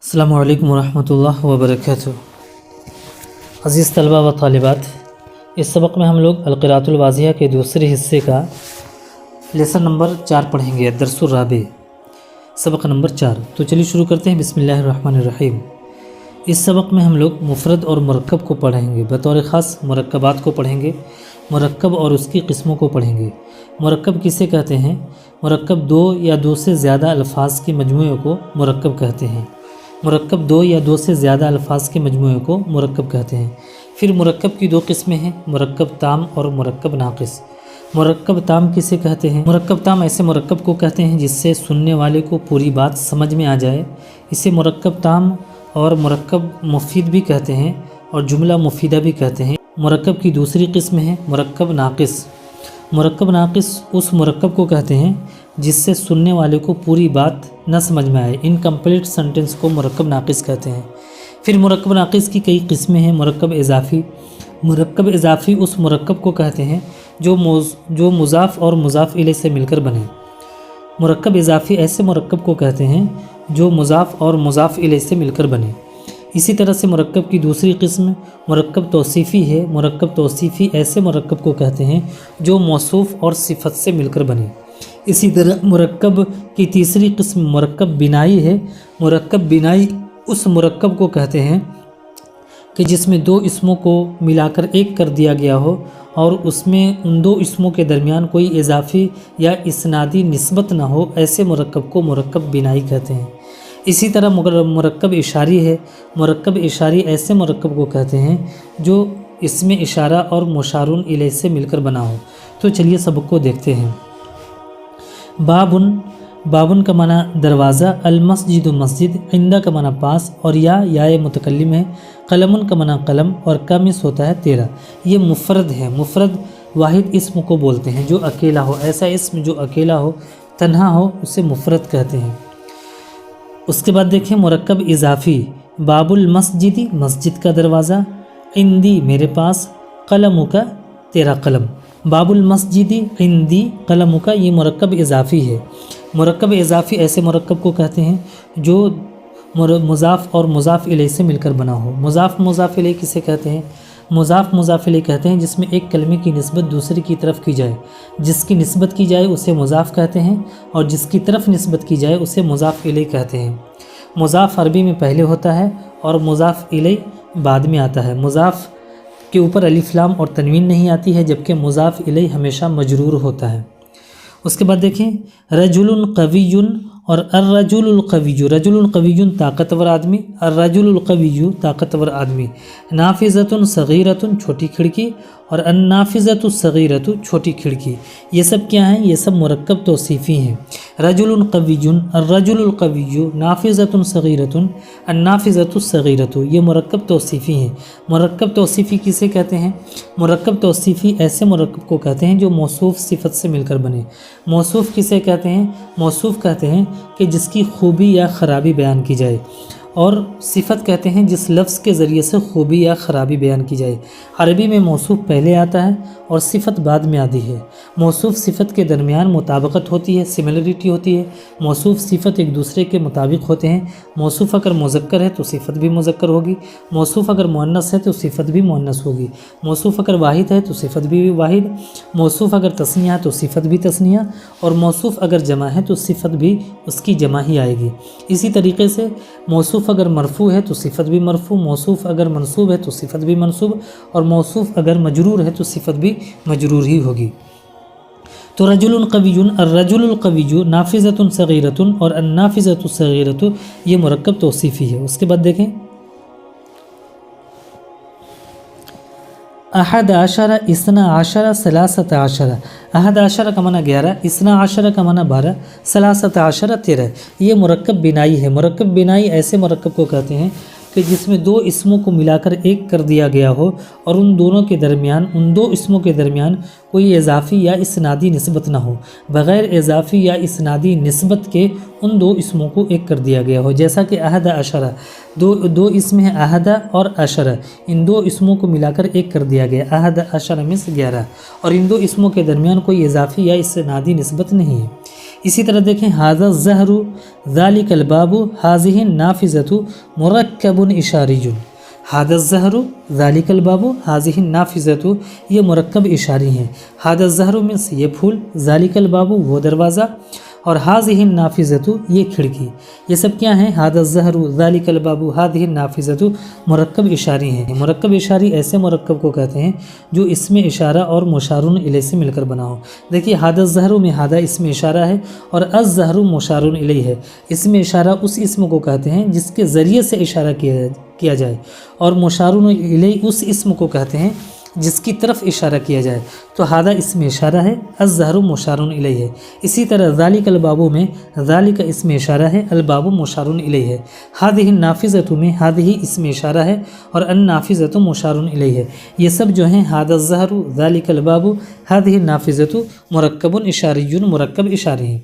अस्सलामु अलैकुम वरहमतुल्लाहि वबरकातुहू। अज़ीज़ तलबा व तालिबात, इस सबक में हम लोग अल-क़िराअतुल वाज़िहा के दूसरे हिस्से का लेसन नंबर 4 पढ़ेंगे। दरसुर राबी, सबक नंबर 4। तो चलिए शुरू करते हैं। बिस्मिल्लाहिर्रहमानिर्रहीम। इस सबक में हम लोग मुफ़रद और मुरक्कब को पढ़ेंगे। बतौर ख़ास मुरक्कबात को पढ़ेंगे, मुरक्कब और उसकी किस्मों को पढ़ेंगे। मुरक्कब किसे कहते हैं? मुरक्कब दो या दो से ज़्यादा अल्फाज के मजमूए को मुरक्कब कहते हैं। मुरक्कब दो या दो से ज़्यादा अल्फाज के मजमूए को मुरक्कब कहते हैं। फिर मुरक्कब की दो किस्में हैं, मुरक्कब ताम और मुरक्कब नाक़िस। मुरक्कब ताम किसे कहते हैं? मुरक्कब ताम ऐसे मुरक्कब को कहते हैं जिससे सुनने वाले को पूरी बात समझ में आ जाए। इसे मुरक्कब ताम और मुरक्कब मुफीद भी कहते हैं और जुमला मुफीदा भी कहते हैं। मुरक्कब की दूसरी किस्म है मुरक्कब नाक़िस। मुरक्कब नाक़िस उस मुरक्कब को कहते हैं जिससे सुनने वाले को पूरी बात न समझ में आए। इनकम्प्लीट सेंटेंस को मुरक्कब नाक़िस कहते हैं। फिर मुरक्कब नाक़िस की कई किस्में हैं। मुरक्कब इज़ाफ़ी। मुरक्कब इज़ाफ़ी उस मुरक्कब को कहते हैं जो मुज़ाफ़ और मुज़ाफ़ इलैह से मिलकर बने। मुरक्कब इज़ाफ़ी ऐसे मुरक्कब को कहते हैं जो मुज़ाफ़ और मुज़ाफ़ इलैह से मिलकर बने। इसी तरह से मुरक्कब की दूसरी किस्म मुरक्कब तौसीफ़ी है। मुरक्कब तौसीफ़ी ऐसे मुरक्कब को कहते हैं जो मौसूफ़ और सिफ़त से मिलकर बने। इसी तरह मुरक्कब की तीसरी किस्म मुरक्कब बिनाई है। मुरक्कब बिनाई उस मुरक्कब को कहते हैं कि जिसमें दो इसमों को मिलाकर एक कर दिया गया हो और उसमें उन दो इसमों के दरमियान कोई इजाफ़ी या इसनादी निस्बत न हो। ऐसे मुरक्कब को मुरक्कब बिनाई कहते हैं। इसी तरह मुरक्कब इशारी है। मुरक्कब इशारी ऐसे मुरक्कब को कहते हैं जो इसमें इशारा और मुशारुन इलैह से मिलकर बना हो। तो चलिए सबक को देखते हैं। बाबुन का माना दरवाज़ा, अलमस्जिद मस्जिद, इंदा का माना पास और या मुतकल्लिम है। कलमुन का माना कलम और कमिस होता है 13। ये मुफ़रद है। मुफ़रद वाहिद इस्म को बोलते हैं जो अकेला हो। ऐसा इस्म जो अकेला हो, तन्हा हो, उसे मुफ़रद कहते हैं। उसके बाद देखें मुरक्कब इज़ाफ़ी। बाबुल मस्जिदी मस्जिद का दरवाज़ा, इंदी मेरे पास, कलमु का तेरा कलम। बाबुल मस्जिदी इंदी कलमु का ये मुरक्कब इज़ाफ़ी है। मुरक्कब इज़ाफ़ी ऐसे मुरक्कब को कहते हैं जो मुज़ाफ़ और मुज़ाफ़ इलैह से मिलकर बना हो। मुज़ाफ़ मुज़ाफ़ इलैह किसे कहते हैं? मुज़ाफ़ मुज़ाफ़ इलैह कहते हैं जिसमें एक कलमे की निस्बत दूसरे की तरफ की जाए। जिसकी निस्बत की जाए उसे मुज़ाफ़ कहते हैं और जिसकी तरफ निस्बत की जाए उसे मुज़ाफ़ इलैह कहते हैं। मुज़ाफ़ अरबी में पहले होता है और मुज़ाफ़ इलैह बाद में आता है। मुज़ाफ़ के ऊपर अलिफ लाम और तनवीन नहीं आती है, जबकि मुज़ाफ़ इलैह हमेशा मजरूर होता है। उसके बाद देखें रजुलुन कवियुन और अर्रजुलुल कविय्यु। रजुलुन कवियुन ताकतवर आदमी, अर्रजुलुल कविय्यु ताकतवर आदमी। नाफिज़तुन सगीरतुन छोटी खिड़की और अन्नाफिज़तु सगीरतु छोटी खिड़की। ये सब क्या हैं? ये सब मुरक्कब तौसीफ़ी हैं। रजुलुन कवियुन, अर्रजुलुल कविय्यु, नाफिज़तुन सगीरतुन, अन्नाफिज़तु सगीरतु। ये मुरक्कब तौसीफ़ी हैं। मुरक्कब तौसीफ़ी किसे कहते हैं? मुरक्कब तौसीफ़ी ऐसे मुरक्कब को कहते हैं जो मौसूफ़ सिफ़त से मिलकर बने। मौसूफ़ किसे कहते हैं? मौसूफ़ कहते हैं कि जिसकी खूबी या ख़राबी बयान की जाए, और सिफ़त कहते हैं जिस लफ्ज़ के ज़रिए से खूबी या ख़राबी बयान की जाए। अरबी में मौसूफ़ पहले आता है और सिफ़त बाद में आती है। मौसूफ़ सिफ़त के दरमियान मुताबकत होती है, सिमिलरिटी होती है। मौसूफ़ सिफ़त एक दूसरे के मुताबिक होते हैं। मौसूफ़ अगर मुज़क्कर है तो सिफ़त भी मुज़क्कर होगी। मौसूफ़ अगर मुअन्नस है तो सिफ़त भी मुअन्नस होगी। मौसूफ़ अगर वाहिद है तो सिफ़त भी वाहिद। मौसूफ़ अगर तस्निया है तो सिफ़त भी तस्निया, और मौसूफ़ अगर जमा है तो सिफ़त भी उसकी जमा ही आएगी। इसी तरीके से मौसूफ़ अगर मरफ़ू है तो सिफ़त भी मरफ़ू, मौसूफ़ अगर मनसूब है तो सिफ़त भी मनसूब, और मौसूफ़ अगर मजरूर है तो सिफ़त भी मजरूर ही होगी। तो रजुलुन कवियुन, अर्रजुलुल कविय्यु, नाफिज़तुन सगीरतुन और अन्नाफिज़तु सगीरतु ये मुरक्कब तौसीफ़ी है। उसके बाद देखें अहद आशरा, इसना आशरा, सलासत आशरा। अहद आशरा का माना 11, इसना आशरा का माना 12, सलासत आशरा 13। ये मुरक्कब बिनाई है। मुरक्कब बिनाई ऐसे मुरक्कब को कहते हैं कि जिसमें दो इसमों को मिलाकर एक कर दिया गया हो और उन दो इसमों के दरमियान कोई इजाफ़ी या इसनादी निस्बत ना हो। बग़ैर इजाफ़ी या इसनादी निस्बत के उन दो इसमों को एक कर दिया गया हो। जैसा कि अहद अशरा, दो इसम है अहदा और अशरा, इन दो इसमों को मिलाकर एक कर दिया गया। अहद अशरा में 11, और इन दो इसमों के दरमियान कोई इजाफ़ी या इसनादी निस्बत नहीं है। इसी तरह देखें हाज़ा ज़हरु ज़ालिकल बाबु हाज़िहि नाफिज़तु मुरक्कबुन इशारियुन। हाज़ा ज़हरु ज़ालिकल बाबु हाज़िहि नाफिज़तु ये मुरक्कब इशारी हैं। हाज़ा ज़हरु मीन्स ये फूल, ज़ालिकल बाबु वो दरवाज़ा, और हाज़िहि नाफिज़तु ये खिड़की। ये सब क्या हैं? हाज़ा ज़हरु ज़ालिकल बाबु हाज़िहि नाफिज़तु मुरक्कब इशारी हैं। मुरक्कब इशारी ऐसे मुरक्कब को कहते हैं जो इसमें इशारा और मुशारुन इलैह से मिलकर बना हो। देखिए हाज़ा ज़हरु में हादा इसमें इशारा है और अज़-ज़हरु मुशारुन इलैह है। इसमें इशारा उस इसम को कहते हैं जिसके ज़रिए से इशारा किया जाए, और मुशारुन इलैह उस इसम को कहते हैं जिसकी तरफ इशारा किया जाए। तो हादा इसमें इशारा है, अज़-ज़हरु मुशारुन इलैह है। इसी तरह ज़ालिकल बाबु में ज़ालिका इसमें इशारा है, अल बाबु मुशारुन इलैह है। हादिहि नाफिज़तु में हादिहि इसमें इशारा है और अन नाफिज़तु मुशारुन इलैह है। ये सब जो हैं हादा ज़हरु ज़ालिकल बाबु हादिहि नाफिज़तु मुरक्कबुन इशारियुन मुरक्कब इशारी हैं।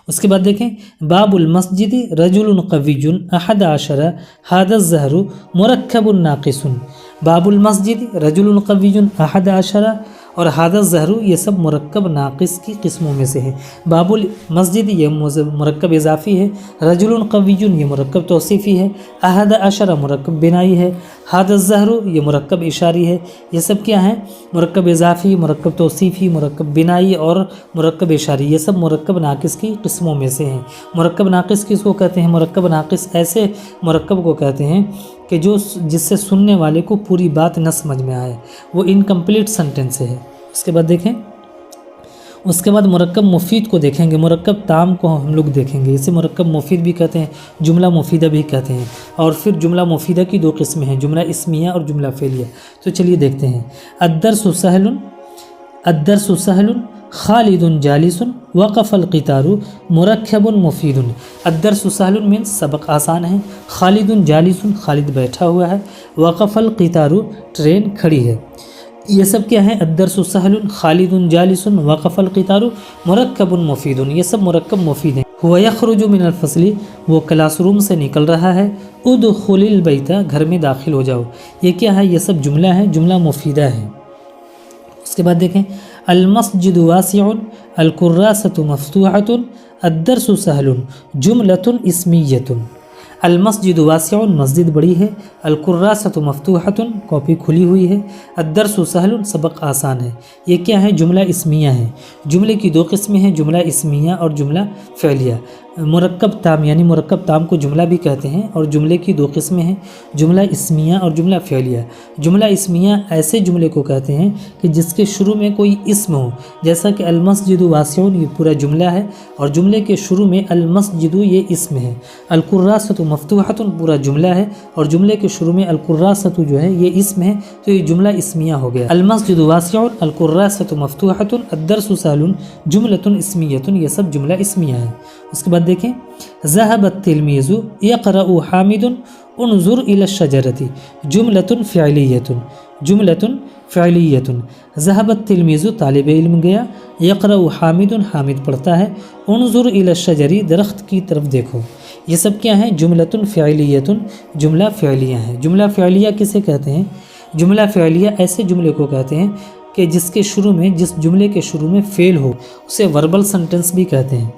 उसके बाद देखें बाबुल मस्जिद रजुलुन क़वियुन अहद आशरा हादा ज़हरु मुरक्कबुन नाक़िसुन। बाबुल मस्जिद रजुलुन क़वियुन अहद आशरा और हादा ज़हरु ये सब मुरक्कब नाक़िस की किस्मों में से है। बाबुल मस्जिद ये मुरक्कब इजाफ़ी है, रजुलुन क़वियुन ये मुरक्कब तौसीफ़ी है, अहद आशरा मुरक्कब बिनाई है, हादा ज़हरु ये मुरक्कब इशारी है। ये सब क्या हैं? मुरक्कब इजाफ़ी, मुरक्कब तौसीफ़ी, मुरक्कब बिनाई और मुरक्कब इशारी। ये सब मुरक्कब नाक़िस की किस्मों में से हैं। मुरक्कब नाक़िस किसको कहते हैं? मुरक्कब नाक़िस ऐसे मुरक्कब को कहते हैं कि जो जिससे सुनने वाले को पूरी बात न समझ में आए, वो इनकम्प्लीट सेंटेंस है। उसके बाद देखें, उसके बाद मुरक्कब मुफीद को देखेंगे। मुरक्कब ताम को हम लोग देखेंगे, इसे मुरक्कब मुफीद भी कहते हैं, जुमला मुफीदा भी कहते हैं। और फिर जुमला मुफीदा की दो किस्में हैं, जुमला इस्मिया और जुमला फ़ेलिया। तो चलिए देखते हैं। अद्दरसु सहलुन खालिदुन जालिसुन वक़फ़ल क़ितारु मुरक्कबुन मुफीदुन। अद्दरसु सहलुन मीन्स सबक आसान है, खालिदुन जालिसुन खालिद बैठा हुआ है, वक़फ़ल क़ितारु ट्रेन खड़ी है। ये सब क्या है? अद्दरसु सहलुन खालिदुन जालिसुन वक़फ़ल क़ितारु मुरक्कबुन मुफीदुन। ये सब मुरक्कब मुफीद हैं। हुवा यख़रुजु मिनल फ़स्ली वो क्लासरूम से निकल रहा है, उदख़ुलिल बैता घर में दाखिल हो जाओ। ये क्या है? ये सब जुमला है, जुमला मुफीदा है। उसके बाद देखें अल मस्जिदु वासिउन अल कुर्रासतु मफ्तूहतुन अद्दरसु सहलुन जुमलतुन इस्मियतुन। अल मस्जिदु वासिउन मस्जिद बड़ी है, अल कुर्रासतु मफ्तूहतुन कॉपी खुली हुई है, अद्दरसु सहलुन सबक आसान है। ये क्या है? जुमला इस्मिया है। जुमले की दो किस्में हैं, जुमला इस्मिया और जुमला फ़ेलिया। मुरक्कब ताम यानी मुरक्कब ताम को जुमला भी कहते हैं, और जुमले की दो किस्में हैं, जुमला इस्मिया और जुमला फ़ेलिया। जुमला इस्मिया ऐसे जुमले को कहते हैं कि जिसके शुरू में कोई इस्म हो, जैसा कि अल मस्जिदु वासिउन ये पूरा जुमला है और जुमले के शुरू में अल मस्जिदु ये इस्म है। अल कुर्रासतु मफ्तूहतुन पूरा जुमला है और जुमले के शुरू में अल कुर्रासतु जो है ये इस्म है, तो ये जुमला इस्मिया हो गया। अल मस्जिदु वासिउन अल कुर्रासतु मफ्तूहतुन अद्दरसु सहलुन जुमलतुन इस्मियतुन ये सब जुमला इस्मिया है। उसके बाद देखें ज़हबत तिलमीज़ु यक़रअु हामिदुन उन्ज़ुर इला शजरति जुमलतुन फ़िअलियतुन जुमलतुन फ़िअलियतुन। ज़हबत तिलमीज़ु तालिब इल्म गया, यक़रअु हामिदुन हामिद पढ़ता है, उन्ज़ुर इला शजरी दरख्त की तरफ देखो। ये सब क्या है? जुमलतुन फ़िअलियतुन जुमला फ़िअलिया है। जुमला फ़िअलिया किसे कहते हैं? जुमला फ़िअलिया ऐसे जुमले को कहते हैं कि जिसके शुरू में जिस जुमले के शुरू में फ़ेल हो उसे वर्बल सेंटेंस भी कहते हैं,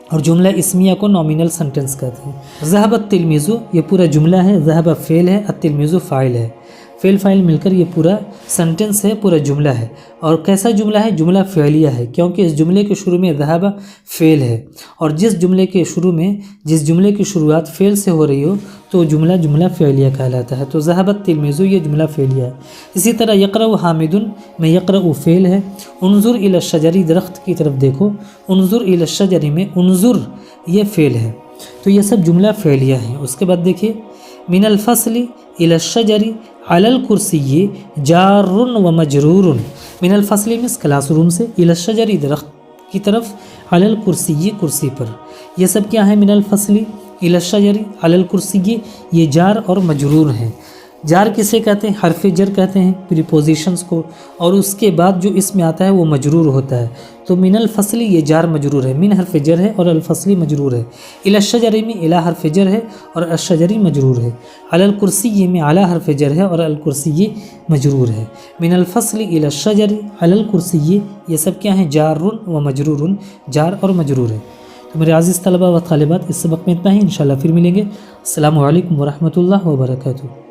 और जुमला इस्मिया को नॉमिनल सेंटेंस कहते हैं। ज़हबत तिलमीज़ु ये पूरा जुमला है, ज़हब फ़ेल है, अतिलमीज़ु फ़ाइल है। फ़ेल फ़ाइल मिलकर ये पूरा सेंटेंस है, पूरा जुमला है। और कैसा जुमला है? जुमला फ़िअलिया है, क्योंकि इस जुमले के शुरू में ज़हब फ़ेल है, और जिस जुमले की शुरुआत फ़ेल से हो रही हो तो जुमला फ़िअलिया कहलाता है। तो ज़हबत तिलमीज़ु ये जुमला फ़िअलिया है। इसी तरह यक़रअु हामिदुन में यक़रअु फ़ेल है, उन्ज़ुर इला शजरी दरख्त की तरफ देखो, उन्ज़ुर इला शजरी में उन्ज़ुर ये फ़ेल है। तो ये सब जुमला फ़िअलिया है। उसके बाद देखिए मिनल फ़स्ली इला शजरी अलल कुर्सी जारुन व मजरूरुन। मिनल फ़स्ली मीन्स क्लासरूम से, इला शजरी दरख्त की तरफ, अलल कुर्सी कुर्सी पर। ये सब क्या है? मिनल फ़स्ली इला शजरी अलल कुर्सी ये जार और मजरूर हैं। جار کسے کہتے ہیں؟ حرف جر کہتے ہیں پریپوزیشنز کو، اور اس کے بعد جو اس میں آتا ہے وہ مجرور ہوتا ہے۔ تو من الفصل یہ جار مجرور ہے، من حرف جر ہے اور الفصلی مجرور ہے۔ الی الشجر میں الی حرف جر ہے اور الشجری مجرور ہے۔ علی الکرسی میں علی حرف جر ہے اور الکرسی مجرور ہے۔ من الفصل الی الشجر علی الکرسی یہ سب کیا ہیں؟ جار و مجرور، جار اور مجرور ہے۔ تو میرے عزیز طلبہ و طالبات، اس سبق میں اتنا ہی، انشاءاللہ پھر ملیں گے۔ السلام علیکم ورحمۃ اللہ وبرکاتہ۔